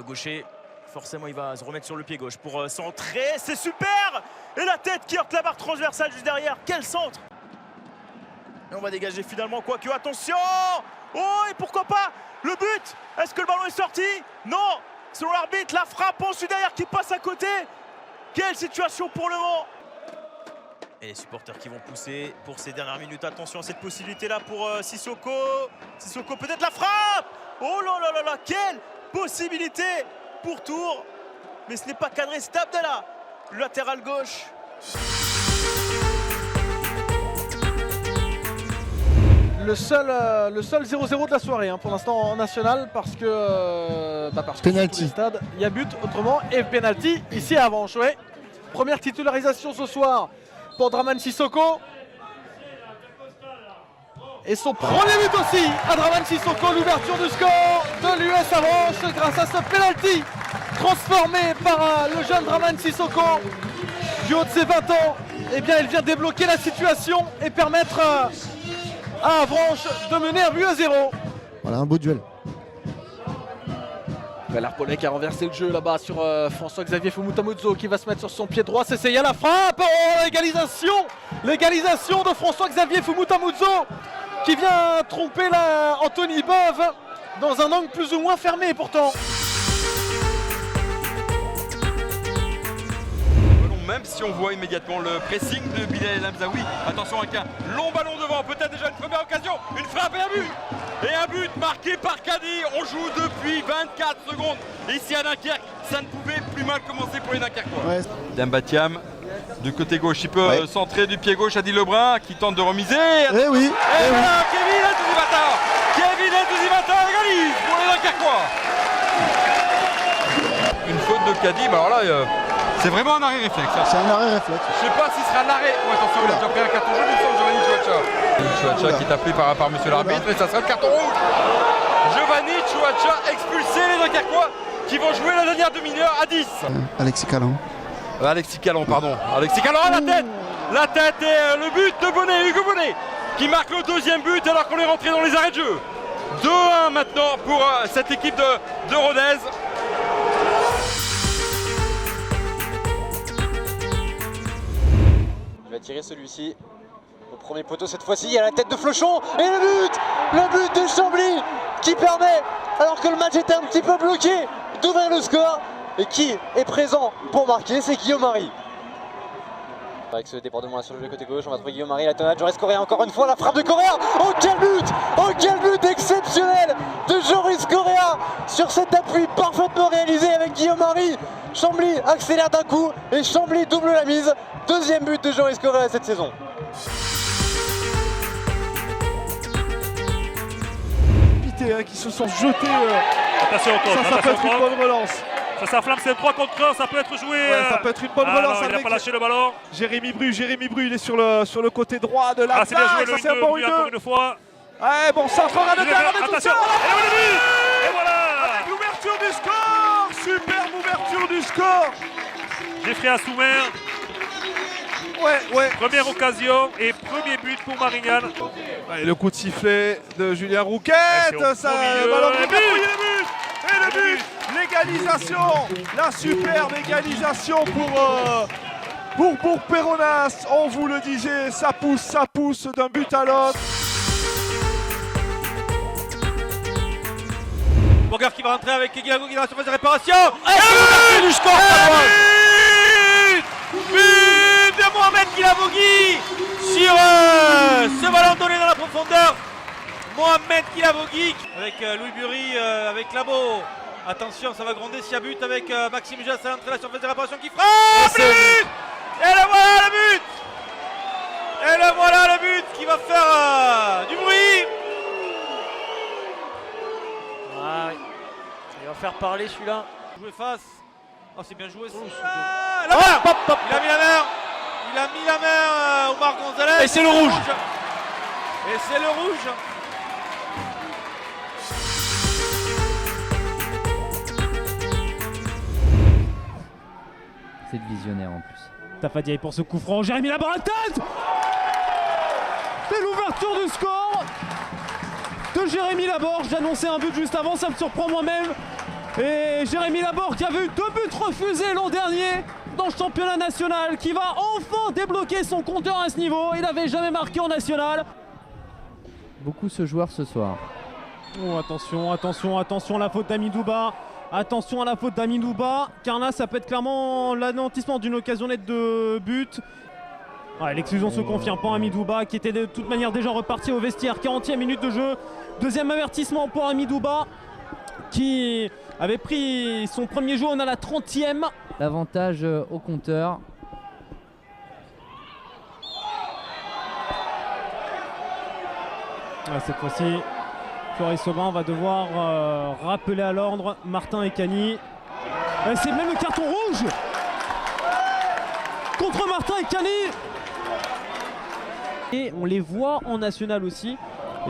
gaucher, forcément il va se remettre sur le pied gauche pour centrer, c'est super. Et la tête qui heurte la barre transversale juste derrière, quel centre. Et on va dégager finalement, quoique, attention. Oh, et pourquoi pas le but. Est-ce que le ballon est sorti? Non. Selon l'arbitre, la frappe ensuite derrière qui passe à côté. Quelle situation pour le moment. Et les supporters qui vont pousser pour ces dernières minutes. Attention à cette possibilité-là pour Sissoko. Sissoko, peut-être la frappe. Oh là là là là, quelle possibilité pour Tours. Mais ce n'est pas cadré, c'est Abdallah, le latéral gauche. Le seul 0-0 de la soirée pour l'instant en national parce que penalty. Stade, il y a but autrement et penalty ici à Avranches. Ouais. Première titularisation ce soir pour Draman Sissoko. Et son premier but aussi à Draman Sissoko, l'ouverture du score de l'US Avranches grâce à ce penalty transformé par le jeune Draman Sissoko. Du haut de ses 20 ans, eh bien, il vient débloquer la situation et permettre à Avranches de mener un but à 0. Voilà un beau duel. Valère Paulet qui a renversé le jeu là-bas sur François-Xavier Fumutamuzzo qui va se mettre sur son pied droit, s'essayer à la frappe. Oh, l'égalisation de François-Xavier Fumutamuzzo qui vient tromper Anthony Beuve dans un angle plus ou moins fermé pourtant. Même si on voit immédiatement le pressing de Bilal El Hamzaoui. Attention avec un long ballon devant, peut-être déjà une première occasion, une frappe et un but. Et un but marqué par Kadi. On joue depuis 24 secondes ici à Dunkerque. Ça ne pouvait plus mal commencer pour les Dunkerquois. Ouais. Dembatiam du côté gauche, il peut centrer du pied gauche. Adil Lebrun qui tente de remiser. Eh oui. Et voilà, Kevin El Touzimata égalise pour les Dunkerquois. Une faute de Kadi, alors là c'est vraiment un arrêt réflexe. C'est un arrêt réflexe. Je sais pas si ce sera un arrêt. Oh, attention, il a déjà pris un carton jaune, il me semble, Giovanni Chouacha qui est appelé par monsieur l'arbitre et ça sera le carton rouge. Giovanni Chouacha expulsé, les Dunkerquois qui vont jouer la dernière demi-heure à 10. Alexis Callan. Alexis Callan, pardon. Alexis Callan à la tête. La tête et le but de Bonnet, Hugo Bonnet qui marque le deuxième but alors qu'on est rentré dans les arrêts de jeu. 2-1 maintenant pour cette équipe de Rodez. Il va tirer celui-ci au premier poteau cette fois-ci, il y a la tête de Flochon et le but de Chambly qui permet, alors que le match était un petit peu bloqué, d'ouvrir le score. Et qui est présent pour marquer, c'est Guillaume Marie. Avec ce débordement sur le côté gauche, on va trouver Guillaume Marie, la tonnade Joris Correa encore une fois, la frappe de Correa. Oh quel but exceptionnel de Joris Correa sur cet appui parfaitement réalisé avec Guillaume Marie. Chambly accélère d'un coup et Chambly double la mise. Deuxième but de Joris Correa cette saison. Qui se sont jetés. Attention au contre, ça peut être une bonne relance. Ça s'enflamme, c'est 3 contre 1, ça peut être joué. Ouais, ça peut être une bonne relance. Non, il n'a pas lâché le ballon. Jérémy Bru, il est sur le côté droit de l'attaque. C'est bien joué, ça c'est un bon encore une fois. Ouais, bon centre de terre, attention. Et voilà. Avec l'ouverture du score. Superbe ouverture du score. Geoffrey Assoumer. Ouais. Première occasion et premier but pour Marignane. Et le coup de sifflet de Julien Rouquette. Ça, le ballon le but. L'égalisation. La superbe égalisation pour Péronas. On vous le disait, ça pousse d'un but à l'autre. Bourger qui va rentrer avec Guilago qui est dans la surface de réparation. Et du score. But de Mohamed Guilavogui sur ce ballon donné dans la profondeur. Mohamed Guilavogui avec Louis Bury, avec Labo. Attention, ça va gronder s'il y a but avec Maxime Jass à l'entrée de la surface de réparation qui frappe. Et le voilà le but qui va faire du bruit. Ah, il va faire parler celui-là. Jouer face. Oh, c'est bien joué. Il a mis la main Omar Gonzalez. Et c'est le rouge. C'est visionnaire en plus. Tafadiaï pour ce coup franc. Jérémy Laborde à la tête. C'est l'ouverture du score de Jérémy Laborde. J'annonçais un but juste avant, ça me surprend moi-même. Et Jérémy Laborde qui avait eu 2 buts refusés l'an dernier dans le championnat national, qui va enfin débloquer son compteur à ce niveau. Il n'avait jamais marqué en national. Beaucoup ce joueur ce soir. Oh, attention, attention, attention à la faute d'Amidouba. Attention à la faute d'Amidouba, car là ça peut être clairement l'anéantissement d'une occasion nette de but. Ouais, l'exclusion se confirme pas. Amidouba qui était de toute manière déjà reparti au vestiaire. 40e minute de jeu. Deuxième avertissement pour Amidouba qui avait pris son premier jaune à la 30e. L'avantage au compteur. Ouais, cette fois-ci, Floris Aubin va devoir rappeler à l'ordre Martin et Cani. C'est même le carton rouge contre Martin et Cani. Et on les voit en national aussi.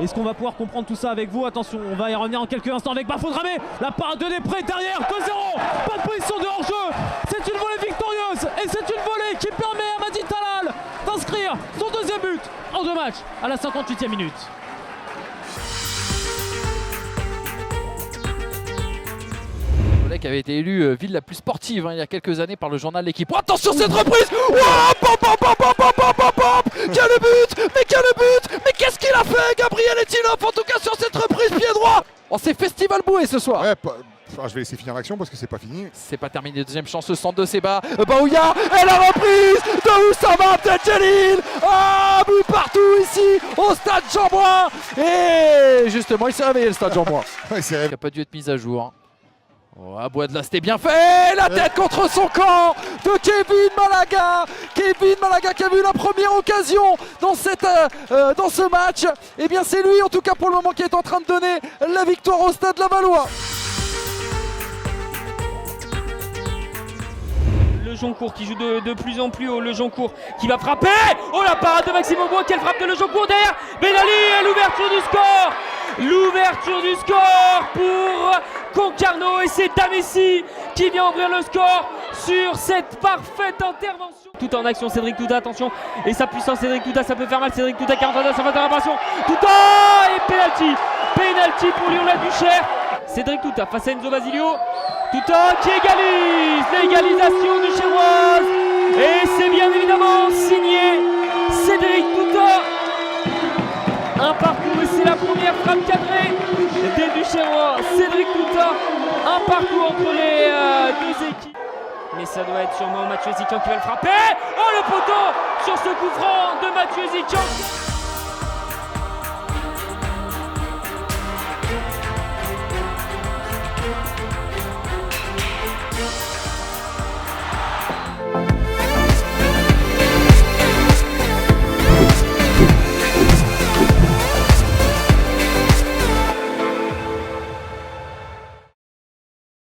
Est-ce qu'on va pouvoir comprendre tout ça avec vous? Attention, on va y revenir en quelques instants avec Bafo Dramé. La parade de Després derrière, 2-0. Pas de position de hors-jeu. C'est une volée victorieuse. Et c'est une volée qui permet à Madi Talal d'inscrire son deuxième but en 2 matchs à la 58e minute. Qui avait été élue ville la plus sportive il y a quelques années par le journal L'Équipe. Oh, attention cette reprise. Quel but. Mais quel but. Mais qu'est-ce qu'il a fait Gabriel Etinov en tout cas sur cette reprise pied droit. Oh, c'est Festival Boué ce soir. Ouais, je vais laisser finir l'action parce que c'est pas fini. C'est pas terminé, deuxième chance, centre de Seba Baouya et la reprise de Oussama Abdeljalil. Ah, but partout ici au stade Jean-Bouin. Et justement il s'est réveillé le stade Jean-Bouin. Il n'a pas dû être mis à jour. Oh, à Bois-de-là, c'était bien fait. La tête contre son camp de Kevin Malaga. Kevin Malaga qui a vu la première occasion dans ce match. Et bien c'est lui en tout cas pour le moment qui est en train de donner la victoire au stade Lavallois. Le Joncourt qui joue de plus en plus haut. Le Joncourt qui va frapper. Oh, la parade de Maxime Aubois. Quelle frappe de Le Joncourt derrière. Benali et l'ouverture du score. L'ouverture du score pour Concarneau. Et c'est Damessi qui vient ouvrir le score sur cette parfaite intervention. Tout en action, Cédric Touta, attention. Et sa puissance, Cédric Touta, ça peut faire mal. Cédric Touta, 49, ça va de réparation. Touta et penalty. Penalty pour Lyon-la-Duchère. Cédric Touta face à Enzo Basilio. Touta qui égalise l'égalisation du Chéroise. Et c'est bien évidemment signé Cédric Touta. Un parcours et c'est la première frappe cadrée des Duchérois. Cédric Touta, un parcours entre les deux équipes. Mais ça doit être sûrement Mathieu Zikian qui va le frapper. Oh, le poteau sur ce coup franc de Mathieu Zikian.